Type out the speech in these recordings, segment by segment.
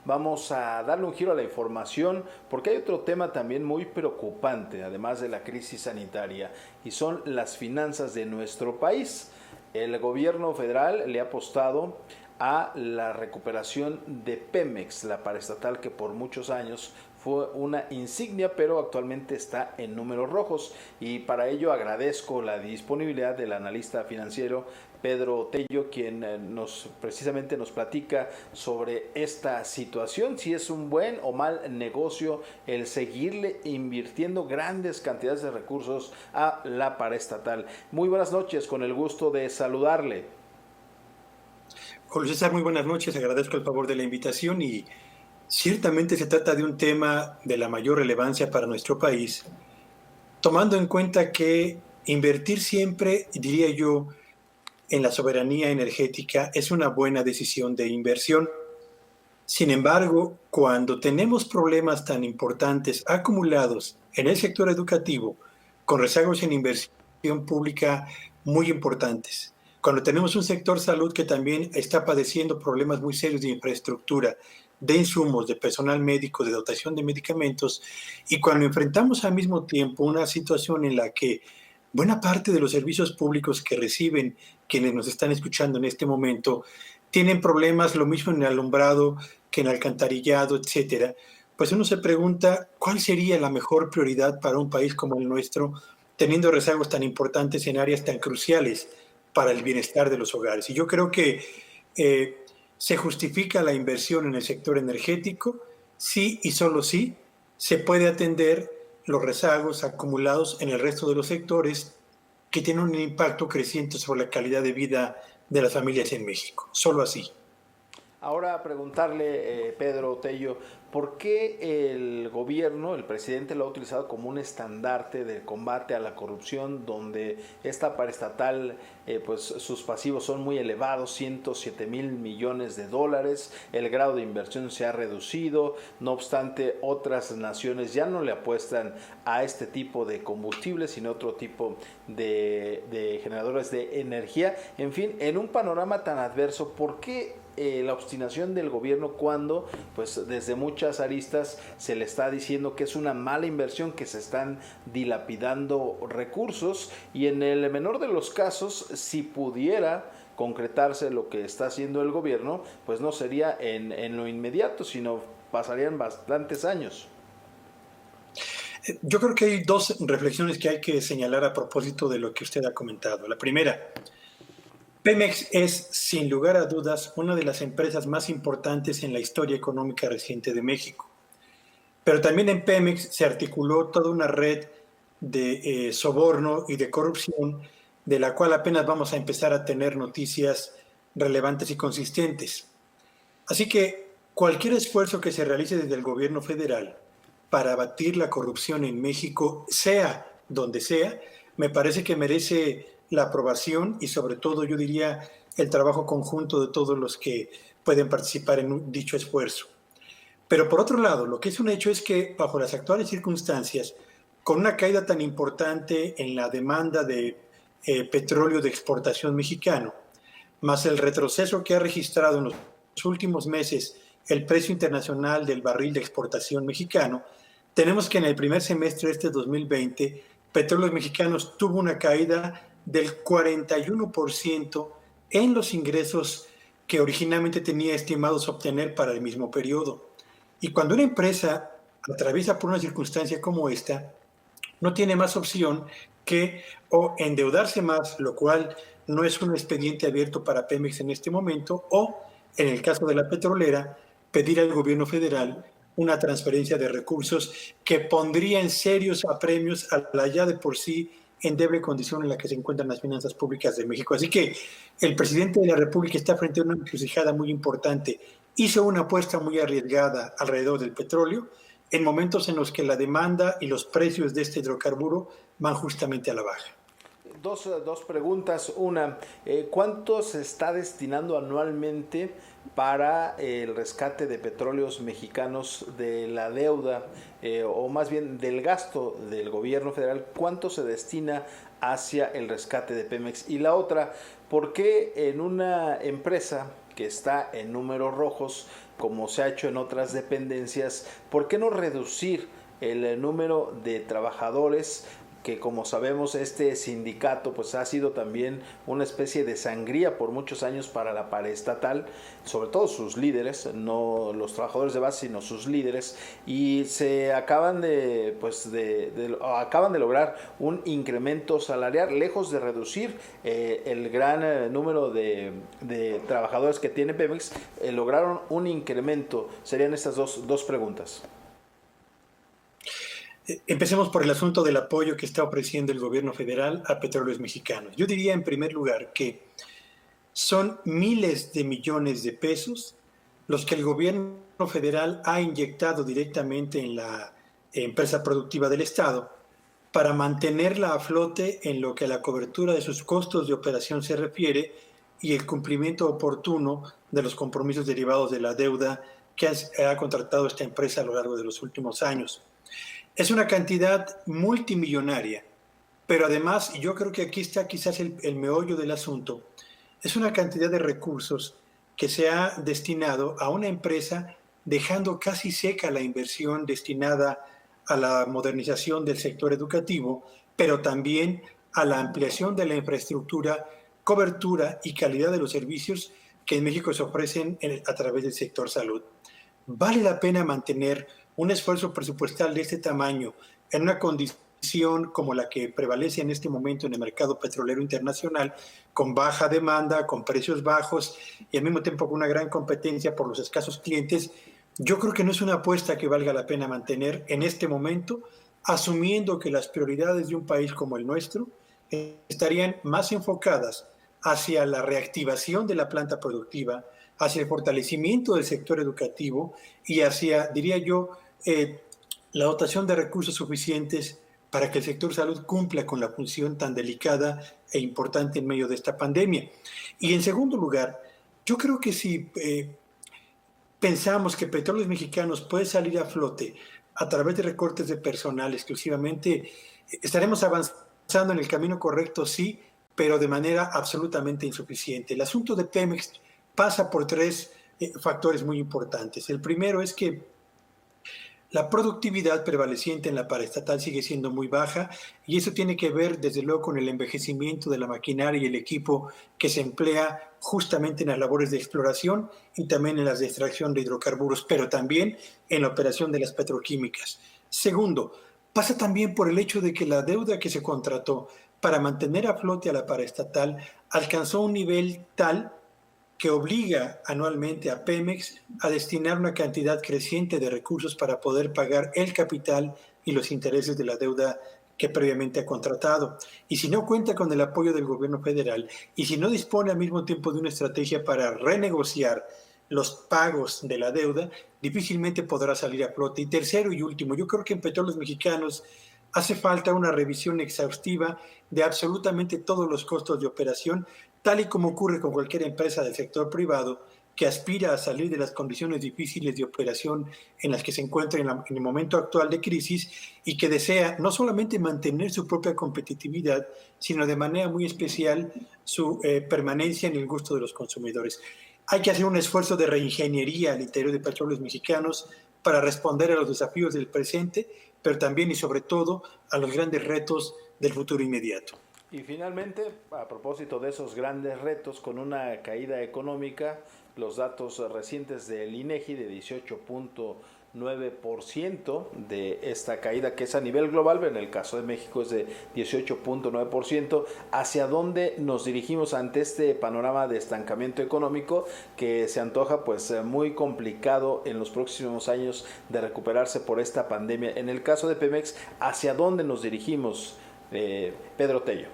vamos a darle un giro a la información porque hay otro tema también muy preocupante, además de la crisis sanitaria, y son las finanzas de nuestro país. El gobierno federal le ha apostado a la recuperación de Pemex, la paraestatal que por muchos años fue una insignia, pero actualmente está en números rojos. Y para ello agradezco la disponibilidad del analista financiero Pedro Tello, quien precisamente nos platica sobre esta situación, si es un buen o mal negocio el seguirle invirtiendo grandes cantidades de recursos a la paraestatal. Muy buenas noches, con el gusto de saludarle. Julio César, muy buenas noches. Agradezco el favor de la invitación y ciertamente se trata de un tema de la mayor relevancia para nuestro país, tomando en cuenta que invertir siempre, diría yo, en la soberanía energética es una buena decisión de inversión. Sin embargo, cuando tenemos problemas tan importantes acumulados en el sector educativo, con rezagos en inversión pública muy importantes, cuando tenemos un sector salud que también está padeciendo problemas muy serios de infraestructura, de insumos, de personal médico, de dotación de medicamentos, y cuando enfrentamos al mismo tiempo una situación en la que buena parte de los servicios públicos que reciben quienes nos están escuchando en este momento tienen problemas, lo mismo en el alumbrado que en alcantarillado, etcétera, pues uno se pregunta cuál sería la mejor prioridad para un país como el nuestro, teniendo rezagos tan importantes en áreas tan cruciales para el bienestar de los hogares. Y yo creo que se justifica la inversión en el sector energético, sí y solo sí se puede atender los rezagos acumulados en el resto de los sectores que tienen un impacto creciente sobre la calidad de vida de las familias en México. Solo así. Ahora preguntarle, Pedro Tello, ¿por qué el gobierno, el presidente lo ha utilizado como un estandarte de combate a la corrupción, donde esta paraestatal, pues sus pasivos son muy elevados, 107,000 millones de dólares, el grado de inversión se ha reducido, no obstante otras naciones ya no le apuestan a este tipo de combustibles, sino otro tipo de generadores de energía? En fin, en un panorama tan adverso, ¿por qué la obstinación del gobierno cuando pues desde muchas aristas se le está diciendo que es una mala inversión, que se están dilapidando recursos, y en el menor de los casos, si pudiera concretarse lo que está haciendo el gobierno, pues no sería en lo inmediato, sino pasarían bastantes años? Yo creo que hay dos reflexiones que hay que señalar a propósito de lo que usted ha comentado. La primera, Pemex es, sin lugar a dudas, una de las empresas más importantes en la historia económica reciente de México. Pero también en Pemex se articuló toda una red de soborno y de corrupción, de la cual apenas vamos a empezar a tener noticias relevantes y consistentes. Así que cualquier esfuerzo que se realice desde el gobierno federal para abatir la corrupción en México, sea donde sea, me parece que merece la aprobación y sobre todo yo diría el trabajo conjunto de todos los que pueden participar en dicho esfuerzo. Pero por otro lado, lo que es un hecho es que bajo las actuales circunstancias, con una caída tan importante en la demanda de petróleo de exportación mexicano, más el retroceso que ha registrado en los últimos meses el precio internacional del barril de exportación mexicano, tenemos que en el primer semestre de este 2020, Petróleos Mexicanos tuvo una caída del 41% en los ingresos que originalmente tenía estimados obtener para el mismo periodo. Y cuando una empresa atraviesa por una circunstancia como esta, no tiene más opción que o endeudarse más, lo cual no es un expediente abierto para Pemex en este momento, o, en el caso de la petrolera, pedir al gobierno federal una transferencia de recursos que pondría en serios apremios a la ya de por sí endeble condición en la que se encuentran las finanzas públicas de México. Así que el presidente de la República está frente a una encrucijada muy importante. Hizo una apuesta muy arriesgada alrededor del petróleo, en momentos en los que la demanda y los precios de este hidrocarburo van justamente a la baja. Dos preguntas. Una, ¿cuánto se está destinando anualmente para el rescate de petróleos mexicanos de la deuda, o más bien del gasto del gobierno federal? ¿Cuánto se destina hacia el rescate de Pemex? Y la otra, ¿por qué en una empresa que está en números rojos, como se ha hecho en otras dependencias, ¿por qué no reducir el número de trabajadores? Que como sabemos este sindicato pues ha sido también una especie de sangría por muchos años para la paraestatal, sobre todo sus líderes, no los trabajadores de base sino sus líderes, y se acaban acaban de lograr un incremento salarial lejos de reducir el gran número de trabajadores que tiene Pemex. Lograron un incremento. Serían estas dos preguntas. Empecemos por el asunto del apoyo que está ofreciendo el gobierno federal a Petróleos Mexicanos. Yo diría en primer lugar que son miles de millones de pesos los que el gobierno federal ha inyectado directamente en la empresa productiva del Estado para mantenerla a flote en lo que a la cobertura de sus costos de operación se refiere y el cumplimiento oportuno de los compromisos derivados de la deuda que ha contratado esta empresa a lo largo de los últimos años. Es una cantidad multimillonaria, pero además, y yo creo que aquí está quizás el meollo del asunto, es una cantidad de recursos que se ha destinado a una empresa dejando casi seca la inversión destinada a la modernización del sector educativo, pero también a la ampliación de la infraestructura, cobertura y calidad de los servicios que en México se ofrecen a través del sector salud. ¿Vale la pena mantener un esfuerzo presupuestal de este tamaño en una condición como la que prevalece en este momento en el mercado petrolero internacional, con baja demanda, con precios bajos y al mismo tiempo con una gran competencia por los escasos clientes? Yo creo que no es una apuesta que valga la pena mantener en este momento, asumiendo que las prioridades de un país como el nuestro estarían más enfocadas hacia la reactivación de la planta productiva, hacia el fortalecimiento del sector educativo y hacia, diría yo, la dotación de recursos suficientes para que el sector salud cumpla con la función tan delicada e importante en medio de esta pandemia. Y en segundo lugar, yo creo que si pensamos que Petróleos Mexicanos puede salir a flote a través de recortes de personal exclusivamente, estaremos avanzando en el camino correcto, sí, pero de manera absolutamente insuficiente. El asunto de Pemex pasa por tres factores muy importantes. El primero es que la productividad prevaleciente en la paraestatal sigue siendo muy baja y eso tiene que ver desde luego con el envejecimiento de la maquinaria y el equipo que se emplea justamente en las labores de exploración y también en las de extracción de hidrocarburos, pero también en la operación de las petroquímicas. Segundo, pasa también por el hecho de que la deuda que se contrató para mantener a flote a la paraestatal alcanzó un nivel tal que obliga anualmente a Pemex a destinar una cantidad creciente de recursos para poder pagar el capital y los intereses de la deuda que previamente ha contratado. Y si no cuenta con el apoyo del gobierno federal y si no dispone al mismo tiempo de una estrategia para renegociar los pagos de la deuda, difícilmente podrá salir a flote. Y tercero y último, yo creo que en Petróleos Mexicanos hace falta una revisión exhaustiva de absolutamente todos los costos de operación, tal y como ocurre con cualquier empresa del sector privado que aspira a salir de las condiciones difíciles de operación en las que se encuentra en el momento actual de crisis y que desea no solamente mantener su propia competitividad, sino de manera muy especial su permanencia en el gusto de los consumidores. Hay que hacer un esfuerzo de reingeniería al interior de Petróleos Mexicanos para responder a los desafíos del presente, pero también y sobre todo a los grandes retos del futuro inmediato. Y finalmente, a propósito de esos grandes retos, con una caída económica, los datos recientes del INEGI de 18.9% de esta caída, que es a nivel global, pero en el caso de México es de 18.9%, ¿hacia dónde nos dirigimos ante este panorama de estancamiento económico que se antoja pues muy complicado en los próximos años de recuperarse por esta pandemia? En el caso de Pemex, ¿hacia dónde nos dirigimos, Pedro Tello?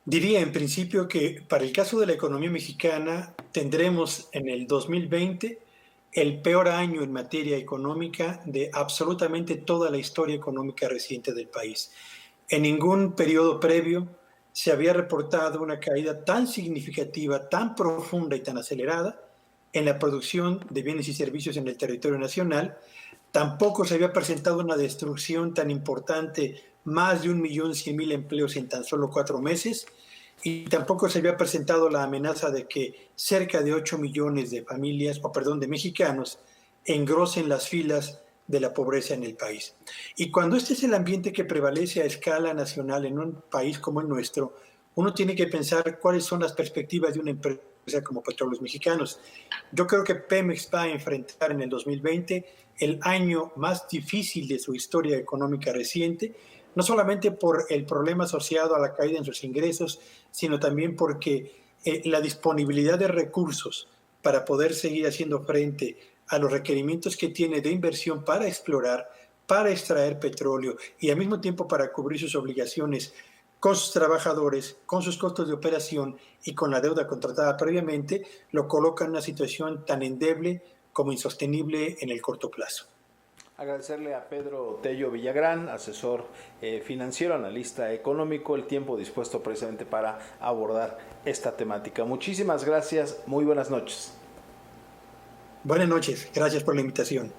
Diría en principio que para el caso de la economía mexicana tendremos en el 2020 el peor año en materia económica de absolutamente toda la historia económica reciente del país. En ningún periodo previo se había reportado una caída tan significativa, tan profunda y tan acelerada en la producción de bienes y servicios en el territorio nacional. Tampoco se había presentado una destrucción tan importante, más de 1.100.000 empleos en tan solo 4 meses, y tampoco se había presentado la amenaza de que cerca de 8 millones de familias, de mexicanos, engrosen las filas de la pobreza en el país. Y cuando este es el ambiente que prevalece a escala nacional en un país como el nuestro, uno tiene que pensar cuáles son las perspectivas de una empresa como Petróleos Mexicanos. Yo creo que Pemex va a enfrentar en el 2020 el año más difícil de su historia económica reciente, no solamente por el problema asociado a la caída en sus ingresos, sino también porque la disponibilidad de recursos para poder seguir haciendo frente a los requerimientos que tiene de inversión para explorar, para extraer petróleo y al mismo tiempo para cubrir sus obligaciones con sus trabajadores, con sus costos de operación y con la deuda contratada previamente, lo coloca en una situación tan endeble como insostenible en el corto plazo. Agradecerle a Pedro Tello Villagrán, asesor financiero, analista económico, el tiempo dispuesto precisamente para abordar esta temática. Muchísimas gracias, muy buenas noches. Buenas noches, gracias por la invitación.